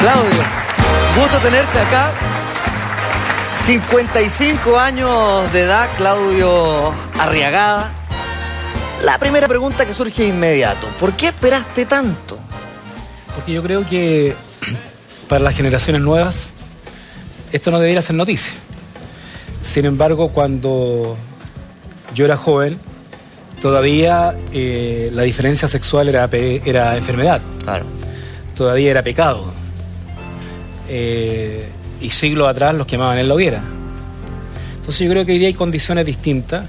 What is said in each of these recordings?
Claudio, gusto tenerte acá. 55 años de edad, Claudio Arriagada. La primera pregunta que surge de inmediato: ¿por qué esperaste tanto? Porque yo creo que para las generaciones nuevas esto no debería ser noticia. Sin embargo, cuando yo era joven, todavía la diferencia sexual era enfermedad. Claro. Todavía era pecado. Y siglos atrás los quemaban en la hoguera. Entonces yo creo que hoy día hay condiciones distintas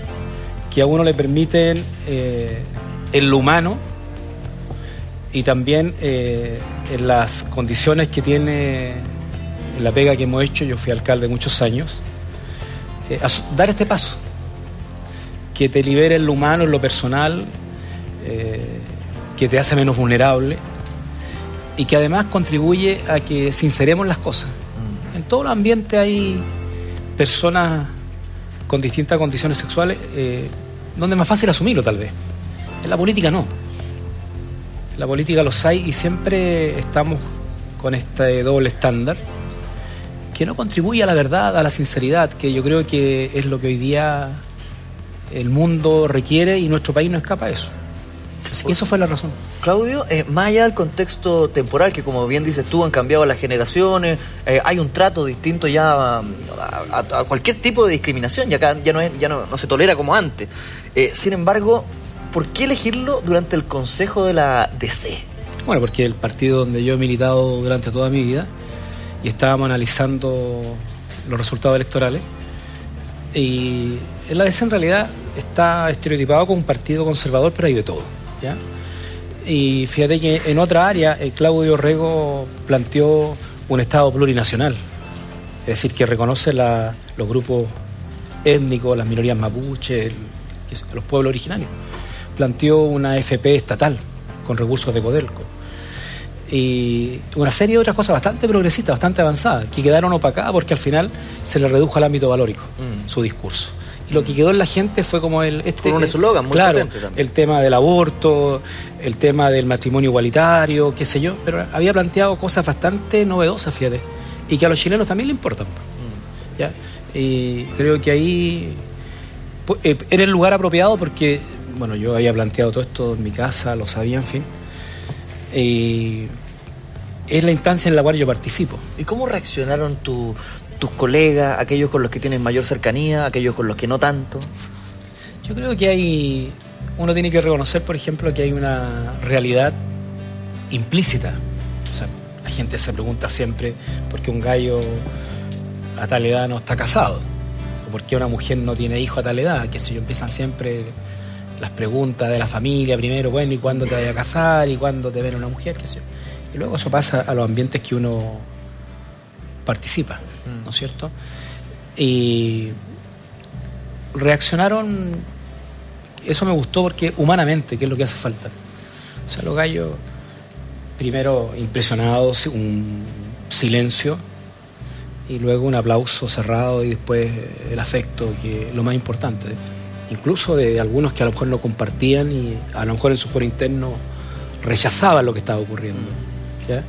que a uno le permiten en lo humano y también en las condiciones que tiene en la pega que hemos hecho. Yo fui alcalde muchos años, dar este paso que te libere en lo humano, en lo personal, que te hace menos vulnerable y que además contribuye a que sinceremos las cosas. En todo el ambiente hay personas con distintas condiciones sexuales donde es más fácil asumirlo, tal vez. En la política no. En la política los hay y siempre estamos con este doble estándar que no contribuye a la verdad, a la sinceridad, que yo creo que es lo que hoy día el mundo requiere y nuestro país no escapa a eso. Así que eso fue la razón. Claudio, más allá del contexto temporal, que como bien dices tú, han cambiado las generaciones, hay un trato distinto ya a cualquier tipo de discriminación, ya no se tolera como antes. Sin embargo, ¿por qué elegirlo durante el Consejo de la DC? Bueno, porque el partido donde yo he militado durante toda mi vida y estábamos analizando los resultados electorales, y la DC en realidad está estereotipado como un partido conservador, pero hay de todo, ¿ya? Y fíjate que en otra área Claudio Rego planteó un Estado plurinacional, es decir, que reconoce los grupos étnicos, las minorías mapuche, los pueblos originarios. Planteó una AFP estatal con recursos de Codelco y una serie de otras cosas bastante progresistas, bastante avanzadas, que quedaron opacadas porque al final se le redujo al ámbito valórico su discurso. Y lo que quedó en la gente fue como con un eslogan muy potente también. El tema del aborto, el tema del matrimonio igualitario, qué sé yo, pero había planteado cosas bastante novedosas, fíjate, y que a los chilenos también le importan. ¿Ya? Y creo que ahí era el lugar apropiado porque, bueno, yo había planteado todo esto en mi casa, lo sabía, en fin. Y es la instancia en la cual yo participo. ¿Y cómo reaccionaron tus colegas, aquellos con los que tienes mayor cercanía, aquellos con los que no tanto? Yo creo que uno tiene que reconocer, por ejemplo, que hay una realidad implícita. O sea, la gente se pregunta siempre por qué un gallo a tal edad no está casado, o por qué una mujer no tiene hijo a tal edad, que si yo, empiezan siempre las preguntas de la familia primero, bueno, ¿y cuándo te vas a casar? ¿Y cuándo te ven una mujer? ¿Qué sé yo? Y luego eso pasa a los ambientes que uno participa, ¿no es cierto? Y reaccionaron, eso me gustó porque humanamente, que es lo que hace falta. O sea, los gallos, primero impresionados, un silencio, y luego un aplauso cerrado y después el afecto, que es lo más importante. Incluso de algunos que a lo mejor no compartían y a lo mejor en su foro interno rechazaban lo que estaba ocurriendo, ¿ya?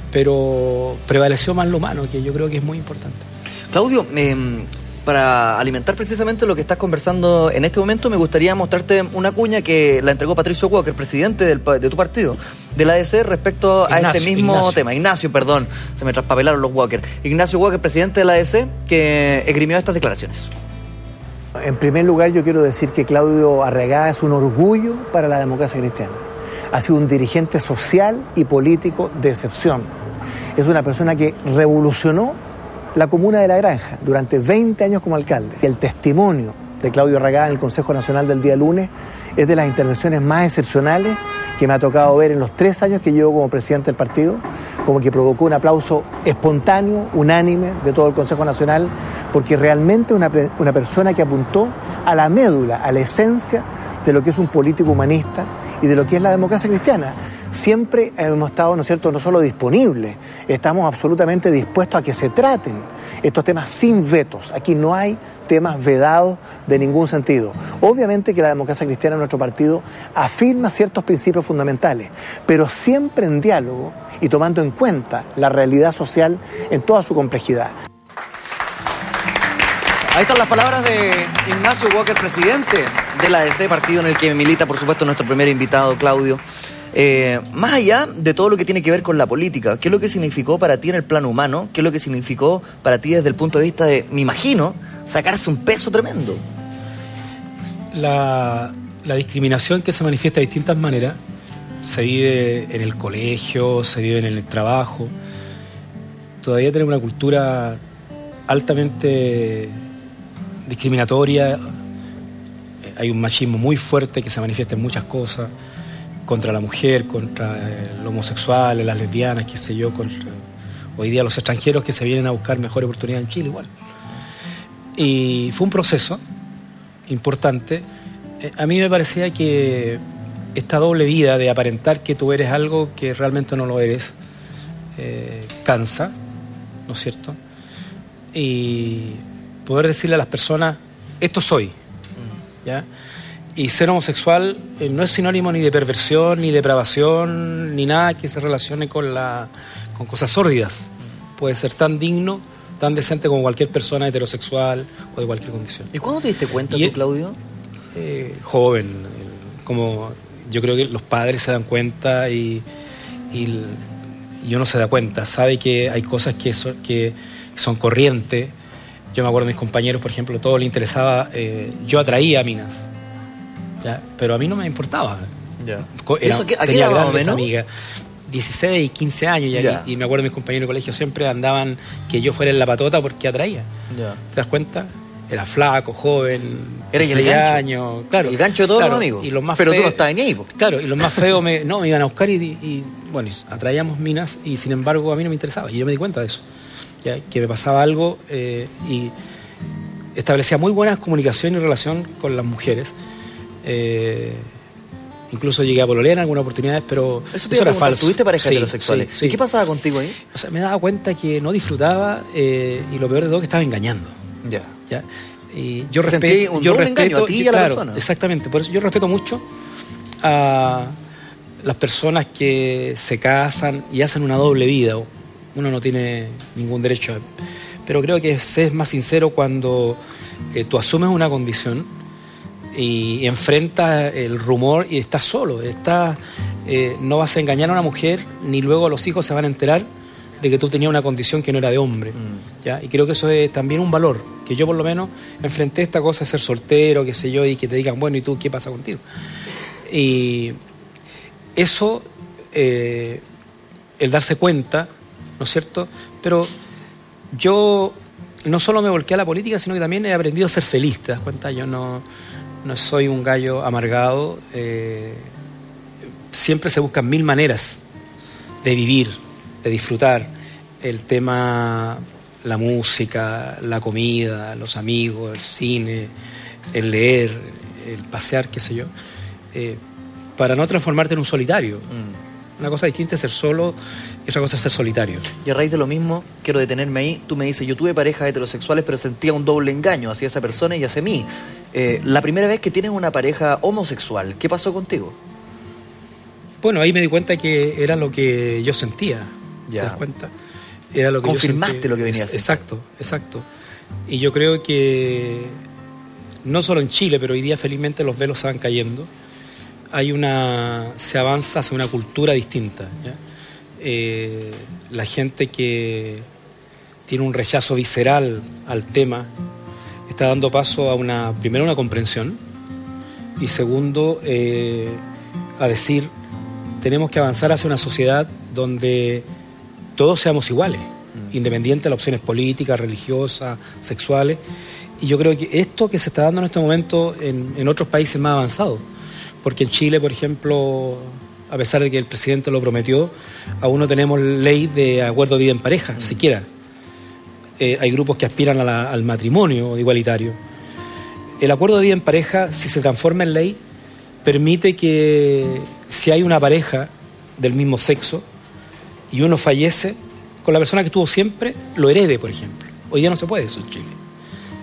Pero prevaleció más lo humano, que yo creo que es muy importante. Claudio, para alimentar precisamente lo que estás conversando en este momento, me gustaría mostrarte una cuña que la entregó Patricio Walker, presidente de tu partido, de la ADC, respecto a este mismo tema. Ignacio, perdón, se me traspapelaron los Walker. Ignacio Walker, presidente de la ADC, que esgrimió estas declaraciones. En primer lugar, yo quiero decir que Claudio Arriagada es un orgullo para la democracia cristiana. Ha sido un dirigente social y político de excepción. Es una persona que revolucionó la comuna de La Granja durante 20 años como alcalde. El testimonio de Claudio Arriagada en el Consejo Nacional del día lunes es de las intervenciones más excepcionales que me ha tocado ver en los 3 años que llevo como presidente del partido, como que provocó un aplauso espontáneo, unánime de todo el Consejo Nacional, porque realmente una persona que apuntó a la médula, a la esencia de lo que es un político humanista y de lo que es la democracia cristiana. siempre hemos estado, ¿no es cierto?, no solo disponibles, estamos absolutamente dispuestos a que se traten estos temas sin vetos. Aquí no hay temas vedados de ningún sentido. Obviamente que la democracia cristiana en nuestro partido afirma ciertos principios fundamentales, pero siempre en diálogo y tomando en cuenta la realidad social en toda su complejidad. Ahí están las palabras de Ignacio Walker, presidente de la ADC, partido en el que milita, por supuesto, nuestro primer invitado, Claudio. Más allá de todo lo que tiene que ver con la política, ¿qué es lo que significó para ti en el plano humano? ¿Qué es lo que significó para ti desde el punto de vista de, me imagino, sacarse un peso tremendo? La discriminación que se manifiesta de distintas maneras se vive en el colegio, se vive en el trabajo. Todavía tenemos una cultura altamente discriminatoria, hay un machismo muy fuerte que se manifiesta en muchas cosas, contra la mujer, contra el homosexual, las lesbianas, qué sé yo, contra hoy día los extranjeros que se vienen a buscar mejor oportunidad en Chile igual. Y fue un proceso importante. A mí me parecía que esta doble vida de aparentar que tú eres algo que realmente no lo eres, cansa, ¿no es cierto? Y poder decirle a las personas, esto soy, ¿ya? Y ser homosexual no es sinónimo ni de perversión, ni depravación, ni nada que se relacione con cosas sórdidas. Puede ser tan digno, tan decente como cualquier persona heterosexual o de cualquier condición. ¿Y cuándo te diste cuenta tú, Claudio? Joven, como yo creo que los padres se dan cuenta y uno se da cuenta, sabe que hay cosas que son corrientes. Yo me acuerdo de mis compañeros, por ejemplo, todo le interesaba, yo atraía a minas, ¿ya? Pero a mí no me importaba. Ya. Tenía grandes amigas, 16, 15 años, y me acuerdo de mis compañeros de colegio siempre andaban que yo fuera en la patota porque atraía. Ya. ¿Te das cuenta? Era flaco, joven, era 16 años, claro. El gancho de todos los amigos. Y los más pero tú no estabas ni ahí. Claro, y los más feos me iban a buscar y atraíamos minas y sin embargo a mí no me interesaba. Y yo me di cuenta de eso, ¿ya? Que me pasaba algo y establecía muy buena comunicación y relación con las mujeres. Incluso llegué a pololear en algunas oportunidades, pero eso era falso. ¿Tuviste parejas heterosexuales? Sí. ¿Y qué pasaba contigo ahí? O sea, me daba cuenta que no disfrutaba y lo peor de todo que estaba engañando. Ya. Y yo respeto engaño a ti y a la persona. Exactamente, por eso yo respeto mucho a las personas que se casan y hacen una doble vida. Uno no tiene ningún derecho pero creo que es más sincero cuando tú asumes una condición y enfrentas el rumor y estás solo, no vas a engañar a una mujer ni luego los hijos se van a enterar de que tú tenías una condición que no era de hombre, ¿ya? Y creo que eso es también un valor, que yo por lo menos enfrenté esta cosa de ser soltero, qué sé yo, y que te digan, bueno, ¿y tú qué pasa contigo? Y eso, el darse cuenta, ¿no es cierto? Pero yo no solo me volqué a la política, sino que también he aprendido a ser feliz, ¿te das cuenta? Yo no soy un gallo amargado, siempre se buscan 1000 maneras de vivir, de disfrutar el tema, la música, la comida, los amigos, el cine, el leer, el pasear, qué sé yo, para no transformarte en un solitario. Una cosa distinta es ser solo y otra cosa es ser solitario. Y a raíz de lo mismo, quiero detenerme ahí. Tú me dices, yo tuve parejas heterosexuales, pero sentía un doble engaño hacia esa persona y hacia mí. La primera vez que tienes una pareja homosexual, ¿qué pasó contigo? Bueno, ahí me di cuenta que era lo que yo sentía. Ya. ¿Te das cuenta? Era lo que confirmaste lo que venías haciendo. Exacto. Y yo creo que no solo en Chile, pero hoy día felizmente los velos se van cayendo. Se avanza hacia una cultura distinta, ¿ya? La gente que tiene un rechazo visceral al tema está dando paso a primero una comprensión y segundo a decir tenemos que avanzar hacia una sociedad donde todos seamos iguales, independiente de las opciones políticas, religiosas, sexuales. Y yo creo que esto que se está dando en este momento en otros países más avanzados, porque en Chile, por ejemplo, a pesar de que el presidente lo prometió, aún no tenemos ley de acuerdo de vida en pareja, siquiera. Hay grupos que aspiran al matrimonio igualitario. El acuerdo de vida en pareja, si se transforma en ley, permite que si hay una pareja del mismo sexo y uno fallece, con la persona que estuvo siempre lo herede, por ejemplo. Hoy día no se puede eso en Chile,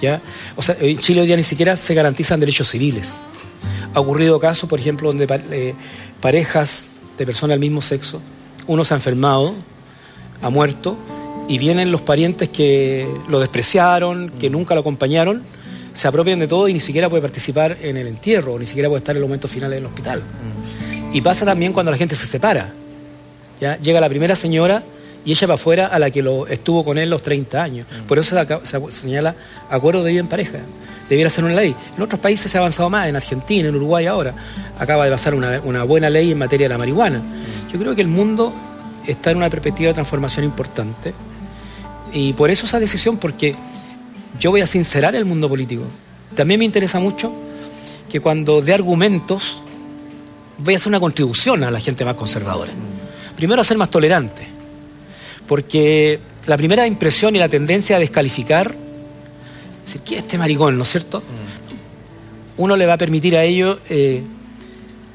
¿ya? O sea, en Chile hoy día ni siquiera se garantizan derechos civiles. Ha ocurrido casos, por ejemplo, donde parejas de personas del mismo sexo, uno se ha enfermado, ha muerto, y vienen los parientes que lo despreciaron, que nunca lo acompañaron, se apropian de todo y ni siquiera puede participar en el entierro, ni siquiera puede estar en los momentos finales del hospital. Y pasa también cuando la gente se separa, ¿ya? Llega la primera señora y ella va afuera a la que estuvo con él los 30 años. Por eso se señala acuerdo de vida en pareja. Debiera ser una ley. En otros países se ha avanzado más, en Argentina, en Uruguay ahora. Acaba de pasar una buena ley en materia de la marihuana. Yo creo que el mundo está en una perspectiva de transformación importante. Y por eso esa decisión, porque yo voy a sincerar el mundo político. También me interesa mucho que cuando dé argumentos voy a hacer una contribución a la gente más conservadora. Primero, a ser más tolerante. Porque la primera impresión y la tendencia a descalificar, decir, ¿qué es este maricón, no es cierto? Uno le va a permitir a ellos que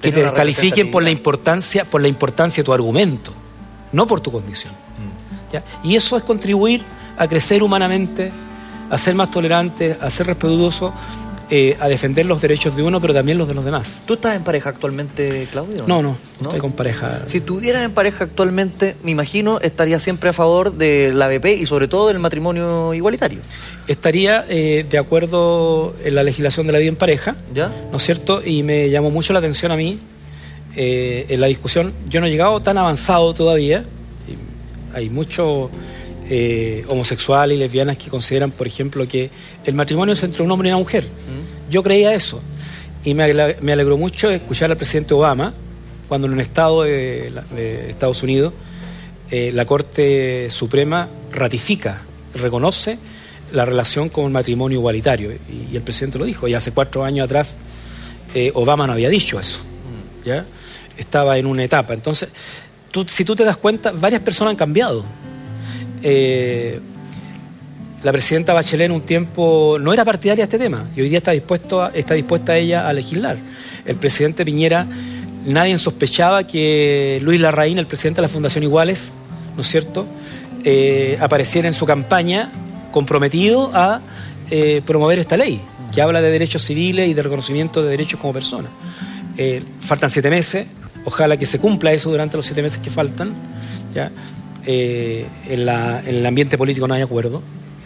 te descalifiquen por la importancia de tu argumento, no por tu condición. ¿Ya? Y eso es contribuir a crecer humanamente, a ser más tolerante, a ser respetuoso, a defender los derechos de uno, pero también los de los demás. ¿Tú estás en pareja actualmente, Claudio? No estoy con pareja. Si estuvieras en pareja actualmente, me imagino, estarías siempre a favor de la ABP y sobre todo del matrimonio igualitario. Estaría de acuerdo en la legislación de la vida en pareja, ¿ya? ¿No es cierto? Y me llamó mucho la atención a mí en la discusión. Yo no he llegado tan avanzado todavía. Hay muchos homosexuales y lesbianas que consideran, por ejemplo, que el matrimonio es entre un hombre y una mujer. Yo creía eso. Y me alegró mucho escuchar al presidente Obama, cuando en un estado de Estados Unidos, la Corte Suprema reconoce la relación con el matrimonio igualitario. Y el presidente lo dijo. Y hace 4 años atrás Obama no había dicho eso. ¿Ya? Estaba en una etapa. Entonces, si tú te das cuenta, varias personas han cambiado. La presidenta Bachelet en un tiempo no era partidaria de este tema y hoy día está dispuesta ella a legislar. El presidente Piñera, nadie sospechaba que Luis Larraín, el presidente de la Fundación Iguales, ¿no es cierto?, apareciera en su campaña comprometido a promover esta ley que habla de derechos civiles y de reconocimiento de derechos como persona. Faltan 7 meses, ojalá que se cumpla eso durante los 7 meses que faltan, ¿ya? En el ambiente político no hay acuerdo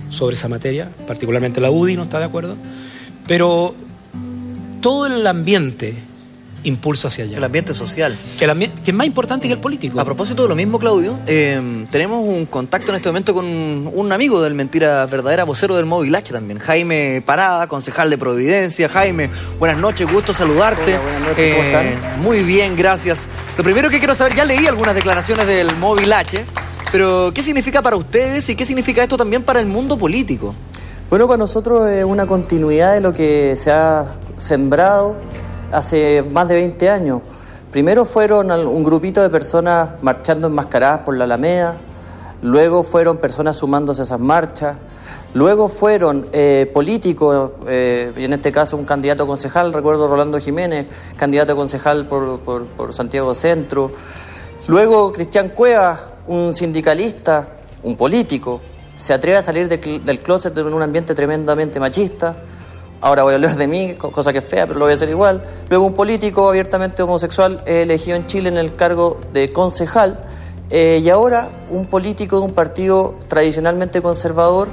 sobre esa materia, particularmente la UDI no está de acuerdo, pero todo el ambiente impulsa hacia allá. El ambiente social. Que es más importante que el político. A propósito de lo mismo, Claudio, tenemos un contacto en este momento con un amigo del Mentira Verdadera, vocero del Móvil H también, Jaime Parada, concejal de Providencia. Jaime, buenas noches, gusto saludarte. Hola, buenas noches, ¿cómo están? Muy bien, gracias. Lo primero que quiero saber, ya leí algunas declaraciones del Móvil H, pero ¿qué significa para ustedes y qué significa esto también para el mundo político? Bueno, para nosotros es una continuidad de lo que se ha sembrado hace más de 20 años. Primero fueron un grupito de personas marchando enmascaradas por la Alameda, luego fueron personas sumándose a esas marchas, luego fueron políticos, y en este caso un candidato concejal, recuerdo Rolando Jiménez, candidato concejal por Santiago Centro, luego Cristian Cuevas, un sindicalista, un político, se atreve a salir del closet en un ambiente tremendamente machista. Ahora voy a hablar de mí, cosa que es fea, pero lo voy a hacer igual. Luego un político abiertamente homosexual elegido en Chile en el cargo de concejal. Y ahora un político de un partido tradicionalmente conservador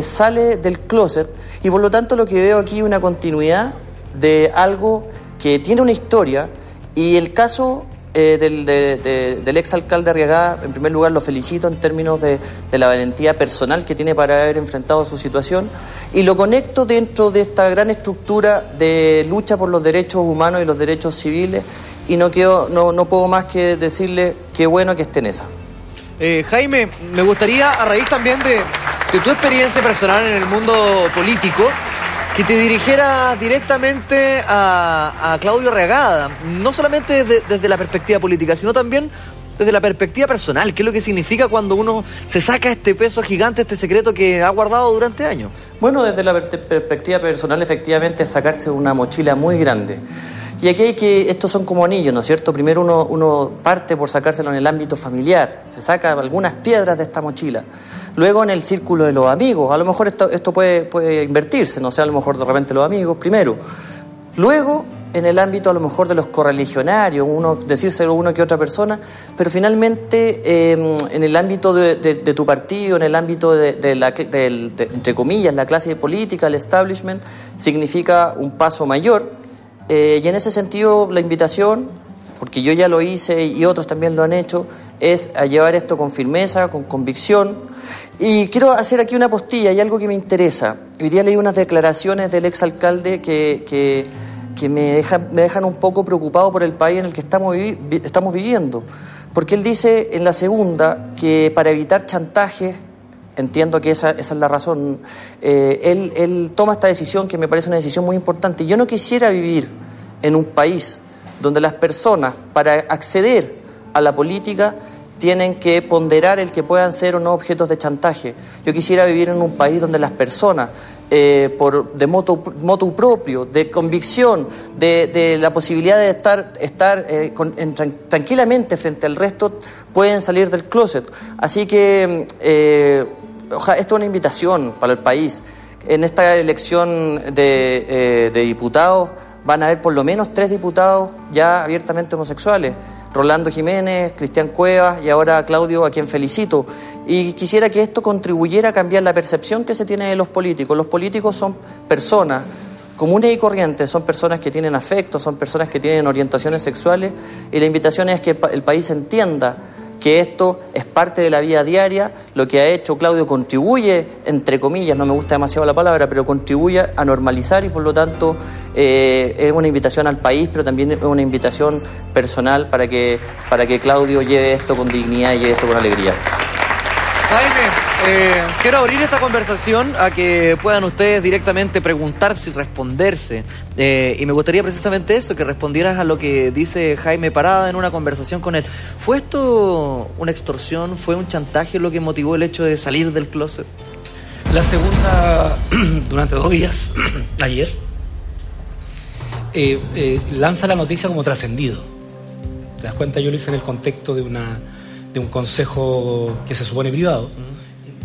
sale del closet. Y por lo tanto lo que veo aquí es una continuidad de algo que tiene una historia. Y el caso del exalcalde Arriagada, en primer lugar lo felicito en términos de la valentía personal que tiene para haber enfrentado su situación y lo conecto dentro de esta gran estructura de lucha por los derechos humanos y los derechos civiles y no puedo más que decirle qué bueno que esté en esa. Jaime, me gustaría, a raíz también de tu experiencia personal en el mundo político, que te dirigiera directamente a Claudio Arriagada, no solamente desde la perspectiva política, sino también desde la perspectiva personal. ¿Qué es lo que significa cuando uno se saca este peso gigante, este secreto que ha guardado durante años? Bueno, desde la perspectiva personal, efectivamente, es sacarse una mochila muy grande. Y aquí estos son como anillos, ¿no es cierto? Primero uno parte por sacárselo en el ámbito familiar, se saca algunas piedras de esta mochila. Luego en el círculo de los amigos, a lo mejor esto puede invertirse, no sé, a lo mejor de repente los amigos primero. Luego en el ámbito a lo mejor de los correligionarios, decírselo a una que otra persona, pero finalmente en el ámbito de tu partido, en el ámbito de entre comillas, la clase política, el establishment, significa un paso mayor. Y en ese sentido la invitación, porque yo ya lo hice y otros también lo han hecho, es a llevar esto con firmeza, con convicción. Y quiero hacer aquí una postilla y algo que me interesa. Hoy día leí unas declaraciones del exalcalde que me dejan un poco preocupado por el país en el que estamos viviendo. Porque él dice en la segunda que para evitar chantajes, entiendo que esa es la razón, él toma esta decisión que me parece una decisión muy importante. Yo no quisiera vivir en un país donde las personas, para acceder a la política, tienen que ponderar el que puedan ser o no objetos de chantaje. Yo quisiera vivir en un país donde las personas, de motu propio, de convicción, de la posibilidad de estar tranquilamente frente al resto, pueden salir del closet. Así que esto es una invitación para el país. En esta elección de diputados van a haber por lo menos 3 diputados ya abiertamente homosexuales. Rolando Jiménez, Cristian Cuevas y ahora Claudio, a quien felicito. Y quisiera que esto contribuyera a cambiar la percepción que se tiene de los políticos. Los políticos son personas comunes y corrientes, son personas que tienen afecto, son personas que tienen orientaciones sexuales, y la invitación es que el país entienda que esto es parte de la vida diaria. Lo que ha hecho Claudio contribuye, entre comillas, no me gusta demasiado la palabra, pero contribuye a normalizar, y por lo tanto es una invitación al país, pero también es una invitación personal para que Claudio lleve esto con dignidad y lleve esto con alegría. Jaime, quiero abrir esta conversación a que puedan ustedes directamente preguntarse y responderse. Y me gustaría precisamente eso, que respondieras a lo que dice Jaime Parada en una conversación con él. ¿Fue esto una extorsión? ¿Fue un chantaje lo que motivó el hecho de salir del closet? La segunda, durante 2 días, ayer, lanza la noticia como trascendido. ¿Te das cuenta? Yo lo hice en el contexto de un consejo que se supone privado,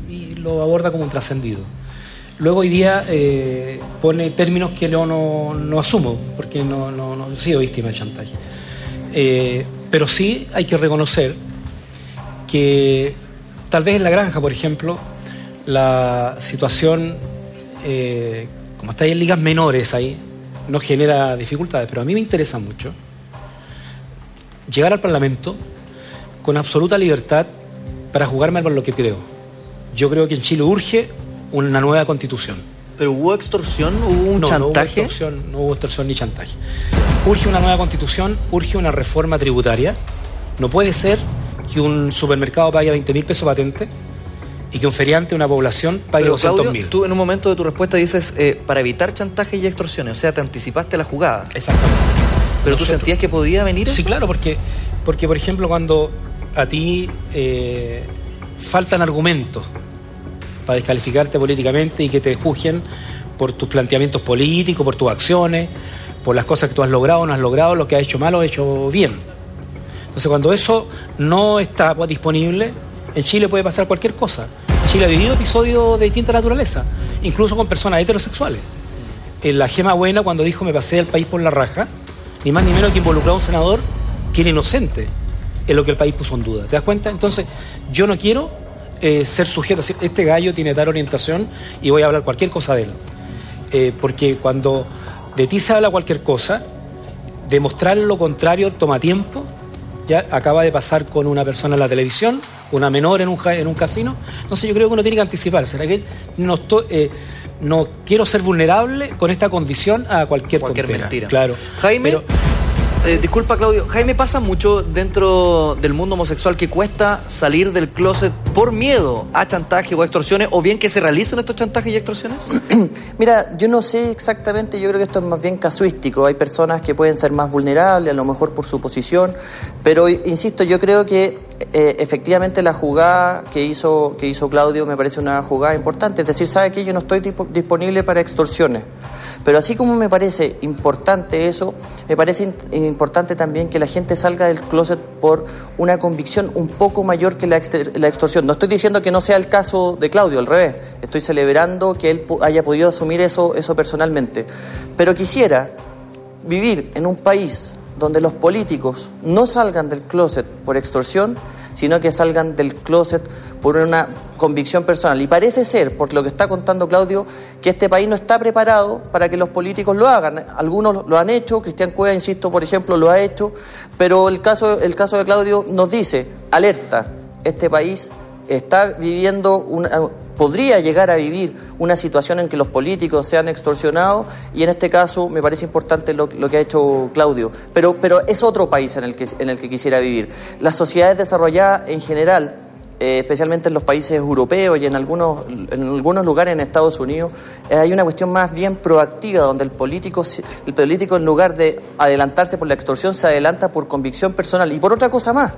y lo aborda como un trascendido. Luego hoy día pone términos que yo no asumo, porque no he sido víctima de chantaje. Pero sí hay que reconocer que tal vez en La Granja, por ejemplo, la situación, como está ahí en ligas menores, ahí no genera dificultades, pero a mí me interesa mucho llegar al Parlamento con absoluta libertad para jugarme por lo que creo. Yo creo que en Chile urge una nueva constitución. ¿Pero hubo extorsión? ¿Hubo un chantaje? No hubo extorsión ni chantaje. Urge una nueva constitución, urge una reforma tributaria. No puede ser que un supermercado pague 20.000 pesos patente y que un feriante, una población, pague 200.000. Tú en un momento de tu respuesta dices para evitar chantajes y extorsiones, o sea, te anticipaste la jugada. Exactamente. ¿Pero tú sentías que podía venir eso? Sí, claro, porque por ejemplo, cuando a ti faltan argumentos para descalificarte políticamente y que te juzguen por tus planteamientos políticos, por tus acciones, por las cosas que tú has logrado o no has logrado, lo que has hecho mal o has hecho bien. Entonces, cuando eso no está disponible, en Chile puede pasar cualquier cosa. Chile ha vivido episodios de distinta naturaleza, incluso con personas heterosexuales. La Gema Buena, cuando dijo me pasé el país por la raja, ni más ni menos que involucró a un senador que era inocente en lo que el país puso en duda. ¿Te das cuenta? Entonces, yo no quiero ser sujeto a decir, este gallo tiene tal orientación y voy a hablar cualquier cosa de él. Porque cuando de ti se habla cualquier cosa, demostrar lo contrario toma tiempo. Ya acaba de pasar con una persona en la televisión, una menor en un casino. Entonces yo creo que uno tiene que anticipar. ¿Será que no quiero ser vulnerable con esta condición a cualquier tontera? Mentira. Claro. Jaime, disculpa Claudio, Jaime, pasa mucho dentro del mundo homosexual que cuesta salir del closet por miedo a chantaje o extorsiones, o bien que se realicen estos chantajes y extorsiones. Mira, yo no sé exactamente, yo creo que esto es más bien casuístico. Hay personas que pueden ser más vulnerables, a lo mejor por su posición, pero insisto, yo creo que efectivamente la jugada que hizo Claudio me parece una jugada importante. Es decir, ¿sabe qué? Yo no estoy disponible para extorsiones. Pero así como me parece importante eso, me parece importante también que la gente salga del closet por una convicción un poco mayor que la extorsión. No estoy diciendo que no sea el caso de Claudio, al revés. Estoy celebrando que él haya podido asumir eso personalmente. Pero quisiera vivir en un país donde los políticos no salgan del closet por extorsión, sino que salgan del closet por una convicción personal. Y parece ser, por lo que está contando Claudio, que este país no está preparado para que los políticos lo hagan. Algunos lo han hecho, Cristian Cueva, insisto, por ejemplo, lo ha hecho, pero el caso de Claudio nos dice, alerta, este país está viviendo podría llegar a vivir una situación en que los políticos sean extorsionados, y en este caso me parece importante lo que ha hecho Claudio. Pero es otro país en el que quisiera vivir. Las sociedades desarrolladas en general, especialmente en los países europeos y en algunos lugares en Estados Unidos, hay una cuestión más bien proactiva, donde el político en lugar de adelantarse por la extorsión, se adelanta por convicción personal y por otra cosa más,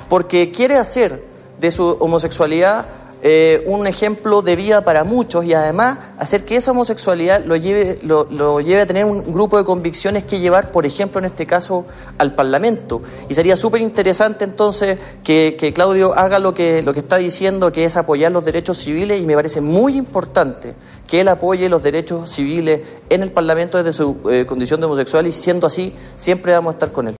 porque quiere hacer de su homosexualidad un ejemplo de vida para muchos, y además hacer que esa homosexualidad lo lleve a tener un grupo de convicciones que llevar, por ejemplo, en este caso, al Parlamento. Y sería súper interesante entonces que Claudio haga lo que está diciendo, que es apoyar los derechos civiles, y me parece muy importante que él apoye los derechos civiles en el Parlamento desde su condición de homosexual, y siendo así, siempre vamos a estar con él.